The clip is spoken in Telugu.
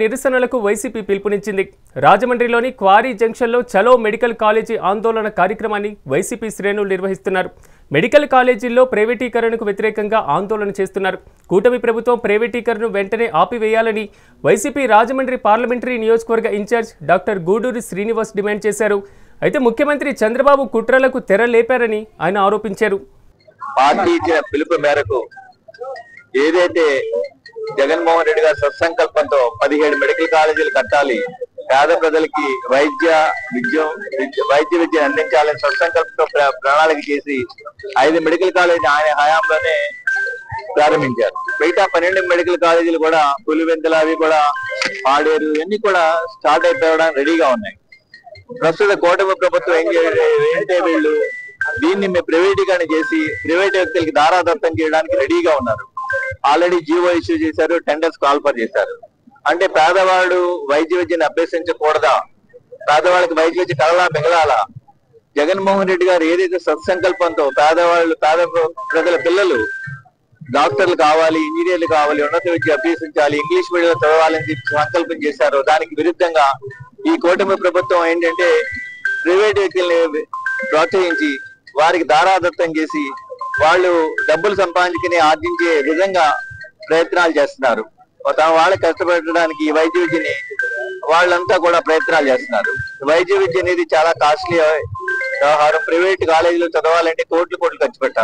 నిరసనలకు వైసీపీ పిలుపునిచ్చింది. రాజమండ్రిలోని క్వారీ జంక్షన్లో చలో మెడికల్ కాలేజీ ఆందోళన కార్యక్రమాన్ని వైసీపీ శ్రేణులు నిర్వహిస్తున్నారు. మెడికల్ కాలేజీల్లో ప్రైవేటీకరణకు వ్యతిరేకంగా ఆందోళన చేస్తున్నారు. కూటమి ప్రభుత్వం ప్రైవేటీకరణను వెంటనే ఆపివేయాలని వైసీపీ రాజమండ్రి పార్లమెంటరీ నియోజకవర్గ incharge doctor Guduri Srinivas demand చేశారు. అయితే ముఖ్యమంత్రి చంద్రబాబు కుట్రలకు తెర లేపారని ఆయన ఆరోపించారు. పార్టీ ఇచ్చిన పిలుపు మేరకు ఏదైతే జగన్మోహన్ రెడ్డి గారి సత్సంకల్పంతో 17 మెడికల్ కాలేజీలు కట్టాలి, పేద ప్రజలకి వైద్య విద్యను అందించాలని సత్సంకల్పంతో ప్రణాళిక చేసి 5 మెడికల్ కాలేజీ ఆయన హయాంలోనే ప్రారంభించారు. మిగతా 12 మెడికల్ కాలేజీలు కూడా పులివెందుల అవి కూడా పాడేరు ఇవన్నీ కూడా స్టార్ట్ అయిపోవడానికి రెడీగా ఉన్నాయి. ప్రస్తుత కూటమి ప్రభుత్వం ఏంటంటే వీళ్ళు దీన్ని ప్రైవేటీకరణ చేసి ప్రైవేట్ వ్యక్తులకి దారాదత్తం చేయడానికి రెడీగా ఉన్నారు. ఆల్రెడీ జీవో ఇష్యూ చేశారు, టెండర్స్ కాల్ఫర్ చేశారు. అంటే పేదవాడు వైద్య విద్యను అభ్యసించకూడదా? పేదవాళ్ళకి వైద్య విద్య కలలా మిగలాలా? జగన్మోహన్ రెడ్డి గారు ఏదైతే సత్సంకల్పంతో పేద ప్రజల పిల్లలు డాక్టర్లు కావాలి, ఇంజనీర్లు కావాలి, ఉన్నత విద్య అభ్యసించాలి, ఇంగ్లీష్ మీడియంలో చదవాలని చెప్పి సంకల్పం చేశారు. దానికి విరుద్ధంగా ఈ కూటమి ప్రభుత్వం ఏంటంటే ప్రైవేట్ వ్యక్తుల్ని ప్రోత్సహించి వారికి దారాదత్తం చేసి వాళ్ళు డబ్బులు సంపాదించుకుని ఆర్జించే విధంగా ప్రయత్నాలు చేస్తున్నారు. వాళ్ళు కష్టపెట్టడానికి ఈ వైద్య విద్యని వాళ్ళంతా కూడా ప్రయత్నాలు చేస్తున్నారు. వైద్య విద్య అనేది చాలా కాస్ట్లీ వ్యవహారం. ప్రైవేట్ కాలేజీలో చదవాలంటే కోట్లు ఖర్చు పెట్టాలి.